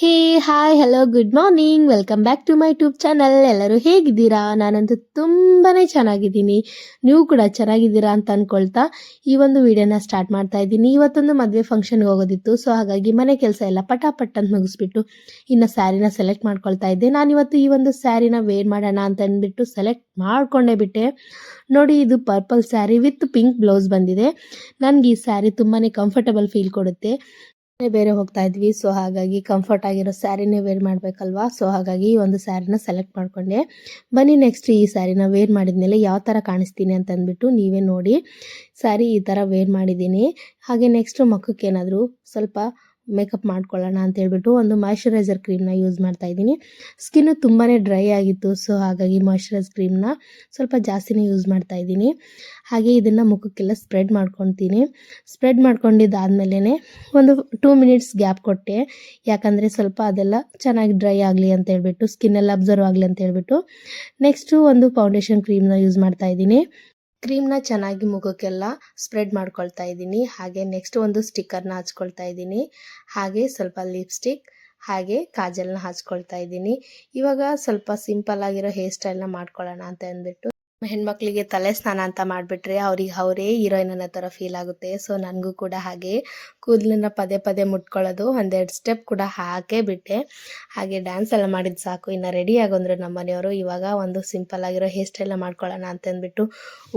Hey hi hello good morning welcome back to my YouTube channel. ಎಲ್ಲರೂ ಹೇಗಿದ್ದೀರಾ? ನಾನಂತೂ ತುಂಬಾ ಚೆನ್ನಾಗಿದ್ದೀನಿ. ನೀವು ಕೂಡ ಚೆನ್ನಾಗಿದ್ದೀರಾ ಅಂತ ಅಂದ್ಕೊಳ್ತಾ ಈ ಒಂದು ವಿಡಿಯೋನ ಸ್ಟಾರ್ಟ್ ಮಾಡ್ತಾ ಇದ್ದೀನಿ. ಇವತ್ತೊಂದು ಮದುವೆ ಫಂಕ್ಷನ್ಗೆ ಹೋಗೋದಿತ್ತು. ಸೊ ಹಾಗಾಗಿ ಮನೆ ಕೆಲಸ ಎಲ್ಲ ಪಟಾಪಟ್ ಅಂತ ಮುಗಿಸ್ಬಿಟ್ಟು ಇನ್ನು ಸ್ಯಾರಿನ ಸೆಲೆಕ್ಟ್ ಮಾಡ್ಕೊಳ್ತಾ ಇದ್ದೆ. ನಾನಿವತ್ತು ಈ ಒಂದು ಸ್ಯಾರಿನ ವೇರ್ ಮಾಡೋಣ ಅಂತ ಅಂದ್ಬಿಟ್ಟು ಸೆಲೆಕ್ಟ್ ಮಾಡ್ಕೊಂಡೇ ಬಿಟ್ಟೆ. ನೋಡಿ, ಇದು purple sari with pink blouse ಬಂದಿದೆ. ನನಗೆ ಈ ಸ್ಯಾರಿ ತುಂಬಾ ಕಂಫರ್ಟಬಲ್ ಫೀಲ್ ಕೊಡುತ್ತೆ. ಬೇರೆ ಹೋಗ್ತಾ ಇದ್ವಿ, ಸೊ ಹಾಗಾಗಿ ಕಂಫರ್ಟ್ ಆಗಿರೋ ಸ್ಯಾರಿನೇ ವೇರ್ ಮಾಡಬೇಕಲ್ವಾ. ಸೊ ಹಾಗಾಗಿ ಈ ಒಂದು ಸ್ಯಾರಿನ ಸೆಲೆಕ್ಟ್ ಮಾಡ್ಕೊಂಡೆ. ಬನ್ನಿ ನೆಕ್ಸ್ಟ್ ಈ ಸ್ಯಾರಿನ ವೇರ್ ಮಾಡಿದ್ಮೇಲೆ ಯಾವ ಥರ ಕಾಣಿಸ್ತೀನಿ ಅಂತ ಅಂದ್ಬಿಟ್ಟು ನೀವೇ ನೋಡಿ. ಸ್ಯಾರಿ ಈ ಥರ ವೇರ್ ಮಾಡಿದ್ದೀನಿ. ಹಾಗೆ ನೆಕ್ಸ್ಟ್ ಮುಖಕ್ಕೆ ಏನಾದರೂ ಸ್ವಲ್ಪ ಮೇಕಪ್ ಮಾಡ್ಕೊಳ್ಳೋಣ ಅಂತ ಹೇಳ್ಬಿಟ್ಟು ಒಂದು ಮಾಯ್ಶ್ಚರೈಸರ್ ಕ್ರೀಮ್ನ ಯೂಸ್ ಮಾಡ್ತಾ ಇದ್ದೀನಿ. ಸ್ಕಿನ್ನು ತುಂಬಾ ಡ್ರೈ ಆಗಿತ್ತು, ಸೊ ಹಾಗಾಗಿ ಮಾಯ್ಶ್ಚರೈಸರ್ ಕ್ರೀಮ್ನ ಸ್ವಲ್ಪ ಜಾಸ್ತಿನೇ ಯೂಸ್ ಮಾಡ್ತಾ ಇದ್ದೀನಿ. ಹಾಗೆ ಇದನ್ನು ಮುಖಕ್ಕೆಲ್ಲ ಸ್ಪ್ರೆಡ್ ಮಾಡ್ಕೊತೀನಿ. ಸ್ಪ್ರೆಡ್ ಮಾಡ್ಕೊಂಡಿದ್ದಾದಮೇಲೆ ಒಂದು 2 ಮಿನಿಟ್ಸ್ ಗ್ಯಾಪ್ ಕೊಟ್ಟೆ, ಯಾಕಂದರೆ ಸ್ವಲ್ಪ ಅದೆಲ್ಲ ಚೆನ್ನಾಗಿ ಡ್ರೈ ಆಗಲಿ ಅಂತ ಹೇಳ್ಬಿಟ್ಟು, ಸ್ಕಿನ್ನೆಲ್ಲ ಅಬ್ಸರ್ವ್ ಆಗಲಿ ಅಂತ ಹೇಳ್ಬಿಟ್ಟು. ನೆಕ್ಸ್ಟು ಒಂದು ಫೌಂಡೇಶನ್ ಕ್ರೀಮ್ನ ಯೂಸ್ ಮಾಡ್ತಾ ಇದ್ದೀನಿ. ಕ್ರೀಮ್ನ ಚೆನ್ನಾಗಿ ಮುಖಕ್ಕೆಲ್ಲ ಸ್ಪ್ರೆಡ್ ಮಾಡ್ಕೊಳ್ತಾ ಇದ್ದೀನಿ. ಹಾಗೆ ನೆಕ್ಸ್ಟ್ ಒಂದು ಸ್ಟಿಕ್ಕರ್ನ ಹಚ್ಕೊಳ್ತಾ ಇದ್ದೀನಿ. ಹಾಗೆ ಸ್ವಲ್ಪ ಲಿಪ್ಸ್ಟಿಕ್ ಹಾಗೆ ಕಾಜಲ್ನ ಹಚ್ಕೊಳ್ತಾ ಇದ್ದೀನಿ. ಇವಾಗ ಸ್ವಲ್ಪ ಸಿಂಪಲ್ ಆಗಿರೋ ಹೇರ್ ಸ್ಟೈಲ್ನ ಮಾಡ್ಕೊಳ್ಳೋಣ ಅಂತ ಅಂದ್ಬಿಟ್ಟು, ಹೆಣ್ಮಕ್ಳಿಗೆ ತಲೆ ಸ್ನಾನ ಅಂತ ಮಾಡಿಬಿಟ್ರೆ ಅವ್ರಿಗೆ ಅವರೇ ಹೀರೋಯಿನ್ ಅನ್ನೋ ಥರ ಫೀಲ್ ಆಗುತ್ತೆ. ಸೊ ನನಗೂ ಕೂಡ ಹಾಗೆ ಕೂದಲನ್ನ ಪದೇ ಪದೇ ಮುಟ್ಕೊಳ್ಳೋದು, ಒಂದೆರಡು ಸ್ಟೆಪ್ ಕೂಡ ಹಾಕೇ ಬಿಟ್ಟೆ. ಹಾಗೆ ಡ್ಯಾನ್ಸ್ ಎಲ್ಲ ಮಾಡಿದ್ದು ಸಾಕು, ಇನ್ನು ರೆಡಿ ಆಗೋಂದ್ರು ನಮ್ಮ ಮನೆಯವರು. ಇವಾಗ ಒಂದು ಸಿಂಪಲ್ ಆಗಿರೋ ಹೇರ್ ಸ್ಟೈಲ್ನ ಮಾಡ್ಕೊಳ್ಳೋಣ ಅಂತ ಅಂದ್ಬಿಟ್ಟು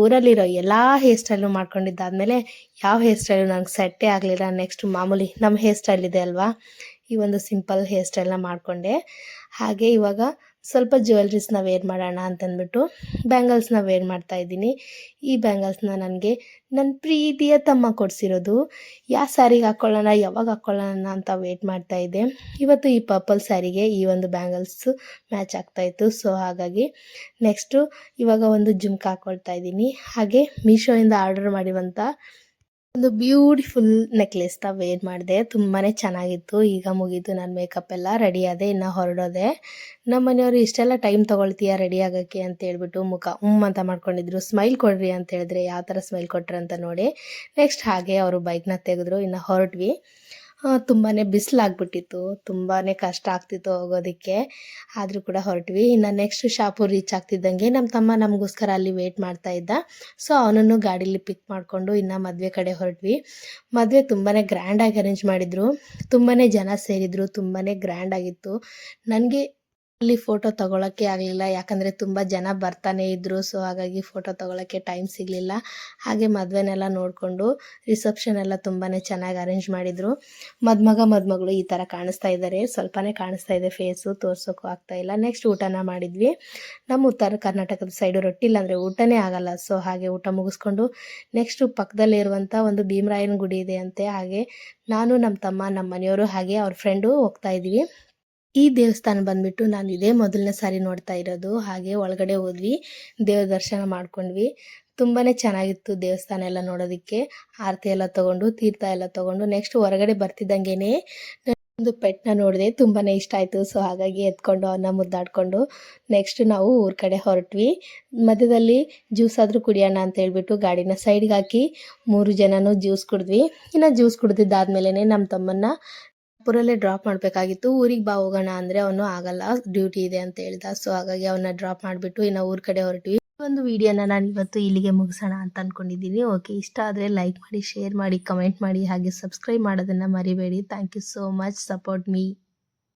ಊರಲ್ಲಿರೋ ಎಲ್ಲ ಹೇರ್ ಸ್ಟೈಲು ಮಾಡ್ಕೊಂಡಿದ್ದಾದಮೇಲೆ ಯಾವ ಹೇರ್ ಸ್ಟೈಲು ನನಗೆ ಸೆಟ್ಟೇ ಆಗಲಿಲ್ಲ. ನೆಕ್ಸ್ಟ್ ಮಾಮೂಲಿ ನಮ್ಮ ಹೇರ್ ಸ್ಟೈಲ್ ಇದೆ ಅಲ್ವಾ, ಈ ಒಂದು ಸಿಂಪಲ್ ಹೇರ್ ಸ್ಟೈಲ್ನ ಮಾಡಿಕೊಂಡೆ. ಹಾಗೆ ಇವಾಗ ಸ್ವಲ್ಪ ಜ್ಯುವೆಲ್ರೀಸ್ನ ವೇರ್ ಮಾಡೋಣ ಅಂತಂದ್ಬಿಟ್ಟು ಬ್ಯಾಂಗಲ್ಸ್ನ ವೇರ್ ಮಾಡ್ತಾ ಇದ್ದೀನಿ. ಈ ಬ್ಯಾಂಗಲ್ಸ್ನ ನನಗೆ ನನ್ನ ಪ್ರೀತಿಯ ತಮ್ಮ ಕೊಡಿಸಿರೋದು. ಯಾವ ಸ್ಯಾರಿಗೆ ಹಾಕ್ಕೊಳ್ಳೋಣ, ಯಾವಾಗ ಹಾಕ್ಕೊಳ್ಳೋಣ ಅಂತ ವೇಟ್ ಮಾಡ್ತಾ ಇದ್ದೆ. ಇವತ್ತು ಈ ಪರ್ಪಲ್ ಸ್ಯಾರಿಗೆ ಈ ಒಂದು ಬ್ಯಾಂಗಲ್ಸ್ ಮ್ಯಾಚ್ ಆಗ್ತಾಯಿತ್ತು. ಸೊ ಹಾಗಾಗಿ ನೆಕ್ಸ್ಟು ಇವಾಗ ಒಂದು ಜುಮ್ಕ ಹಾಕ್ಕೊಳ್ತಾ ಇದ್ದೀನಿ. ಹಾಗೆ ಮೀಶೋಯಿಂದ ಆರ್ಡರ್ ಮಾಡಿರುವಂಥ ಒಂದು ಬ್ಯೂಟಿಫುಲ್ ನೆಕ್ಲೆಸ್ನ ವೇರ್ ಮಾಡಿದೆ. ತುಂಬಾ ಚೆನ್ನಾಗಿತ್ತು. ಈಗ ಮುಗೀತು, ನನ್ನ ಮೇಕಪ್ ಎಲ್ಲ ರೆಡಿ ಆದೆ, ಇನ್ನು ಹೊರಡೋದೆ. ನಮ್ಮ ಮನೆಯವರು ಇಷ್ಟೆಲ್ಲ ಟೈಮ್ ತೊಗೊಳ್ತೀಯಾ ರೆಡಿ ಆಗೋಕ್ಕೆ ಅಂತ ಹೇಳ್ಬಿಟ್ಟು ಮುಖ ಅಂತ ಮಾಡ್ಕೊಂಡಿದ್ರು. ಸ್ಮೈಲ್ ಕೊಡ್ರಿ ಅಂತ ಹೇಳಿದ್ರೆ ಯಾವ ಥರ ಸ್ಮೈಲ್ ಕೊಟ್ರು ಅಂತ ನೋಡಿ. ನೆಕ್ಸ್ಟ್ ಹಾಗೆ ಅವರು ಬೈಕ್ನ ತೆಗೆದ್ರು, ಇನ್ನು ಹೊರಟ್ವಿ. ತುಂಬಾ ಬಿಸಿಲಾಗ್ಬಿಟ್ಟಿತ್ತು, ತುಂಬಾ ಕಷ್ಟ ಆಗ್ತಿತ್ತು ಹೋಗೋದಕ್ಕೆ. ಆದರೂ ಕೂಡ ಹೊರಟ್ವಿ. ಇನ್ನು ನೆಕ್ಸ್ಟ್ ಶಾಪು ರೀಚ್ ಆಗ್ತಿದ್ದಂಗೆ ನಮ್ಮ ತಮ್ಮ ನಮಗೋಸ್ಕರ ಅಲ್ಲಿ ವೇಟ್ ಮಾಡ್ತಾ ಇದ್ದ. ಸೊ ಅವನನ್ನು ಗಾಡೀಲಿ ಪಿಕ್ ಮಾಡಿಕೊಂಡು ಇನ್ನು ಮದುವೆ ಕಡೆ ಹೊರಟ್ವಿ. ಮದುವೆ ತುಂಬಾ ಗ್ರ್ಯಾಂಡಾಗಿ ಅರೇಂಜ್ ಮಾಡಿದರು. ತುಂಬಾ ಜನ ಸೇರಿದರು, ತುಂಬಾ ಗ್ರ್ಯಾಂಡಾಗಿತ್ತು. ನನಗೆ ಅಲ್ಲಿ ಫೋಟೋ ತೊಗೊಳಕ್ಕೆ ಆಗಲಿಲ್ಲ, ಯಾಕಂದರೆ ತುಂಬ ಜನ ಬರ್ತಾನೆ ಇದ್ದರು. ಸೊ ಹಾಗಾಗಿ ಫೋಟೋ ತೊಗೊಳಕ್ಕೆ ಟೈಮ್ ಸಿಗಲಿಲ್ಲ. ಹಾಗೆ ಮದುವೆನೆಲ್ಲ ನೋಡಿಕೊಂಡು ರಿಸೆಪ್ಷನ್ ಎಲ್ಲ ತುಂಬಾ ಚೆನ್ನಾಗಿ ಅರೇಂಜ್ ಮಾಡಿದರು. ಮದುಮಗ ಮದುಮಗಳು ಈ ಥರ ಕಾಣಿಸ್ತಾ ಇದ್ದಾರೆ. ಸ್ವಲ್ಪನೇ ಕಾಣಿಸ್ತಾ ಇದೆ ಫೇಸು, ತೋರ್ಸೋಕ್ಕೂ ಆಗ್ತಾಯಿಲ್ಲ. ನೆಕ್ಸ್ಟ್ ಊಟನ ಮಾಡಿದ್ವಿ. ನಮ್ಮ ಉತ್ತರ ಕರ್ನಾಟಕದ ಸೈಡು ರೊಟ್ಟಿ ಇಲ್ಲಾಂದರೆ ಊಟನೇ ಆಗಲ್ಲ. ಸೊ ಹಾಗೆ ಊಟ ಮುಗಿಸ್ಕೊಂಡು ನೆಕ್ಸ್ಟು ಪಕ್ಕದಲ್ಲೇ ಇರುವಂಥ ಒಂದು ಭೀಮರಾಯನ ಗುಡಿ ಇದೆ ಅಂತೆ. ಹಾಗೆ ನಾನು, ನಮ್ಮ ತಮ್ಮ, ನಮ್ಮ ಮನೆಯವರು ಹಾಗೆ ಅವ್ರ ಫ್ರೆಂಡು ಹೋಗ್ತಾ ಇದ್ವಿ. ಈ ದೇವಸ್ಥಾನ ಬಂದ್ಬಿಟ್ಟು ನಾನು ಇದೇ ಮೊದಲನೇ ಸಾರಿ ನೋಡ್ತಾ ಇರೋದು. ಹಾಗೆ ಒಳಗಡೆ ಹೋದ್ವಿ, ದೇವ್ರ ದರ್ಶನ ಮಾಡ್ಕೊಂಡ್ವಿ. ತುಂಬಾ ಚೆನ್ನಾಗಿತ್ತು ದೇವಸ್ಥಾನ ಎಲ್ಲ ನೋಡೋದಕ್ಕೆ. ಆರತಿ ಎಲ್ಲ ತೊಗೊಂಡು, ತೀರ್ಥ ಎಲ್ಲ ತೊಗೊಂಡು ನೆಕ್ಸ್ಟ್ ಹೊರಗಡೆ ಬರ್ತಿದ್ದಂಗೆ ಒಂದು ಪೆಟ್ನ ನೋಡಿದೆ, ತುಂಬಾ ಇಷ್ಟ ಆಯಿತು. ಸೊ ಹಾಗಾಗಿ ಎತ್ಕೊಂಡು ಅವನ್ನ ಮುದ್ದಾಡ್ಕೊಂಡು ನೆಕ್ಸ್ಟ್ ನಾವು ಊರ ಕಡೆ ಹೊರಟ್ವಿ. ಮಧ್ಯದಲ್ಲಿ ಜ್ಯೂಸ್ ಆದರೂ ಕುಡಿಯೋಣ ಅಂತ ಹೇಳ್ಬಿಟ್ಟು ಗಾಡಿನ ಸೈಡ್ಗೆ ಹಾಕಿ 3 ಜನನೂ ಜ್ಯೂಸ್ ಕುಡಿದ್ವಿ. ಇನ್ನು ಜ್ಯೂಸ್ ಕುಡಿದಿದ್ದಾದ್ಮೇಲೆ ನಮ್ಮ ತಮ್ಮನ್ನ ಪುರಲ್ಲೇ ಡ್ರಾಪ್ ಮಾಡಬೇಕಾಗಿತ್ತು. ಊರಿಗೆ ಬಾ ಹೋಗೋಣ ಅಂದರೆ ಅವನು ಆಗಲ್ಲ, ಡ್ಯೂಟಿ ಇದೆ ಅಂತ ಹೇಳ್ದ. ಸೊ ಹಾಗಾಗಿ ಅವನ್ನ ಡ್ರಾಪ್ ಮಾಡಿಬಿಟ್ಟು ಇನ್ನು ಊರ ಕಡೆ ಹೊರಟ್ವಿ. ಒಂದು ವಿಡಿಯೋನ ನಾನು ಇವತ್ತು ಇಲ್ಲಿಗೆ ಮುಗಿಸೋಣ ಅಂತ ಅಂದ್ಕೊಂಡಿದ್ದೀನಿ. ಓಕೆ, ಇಷ್ಟ ಆದರೆ ಲೈಕ್ ಮಾಡಿ, ಶೇರ್ ಮಾಡಿ, ಕಮೆಂಟ್ ಮಾಡಿ, ಹಾಗೆ ಸಬ್ಸ್ಕ್ರೈಬ್ ಮಾಡೋದನ್ನು ಮರಿಬೇಡಿ. Thank you so much, support me.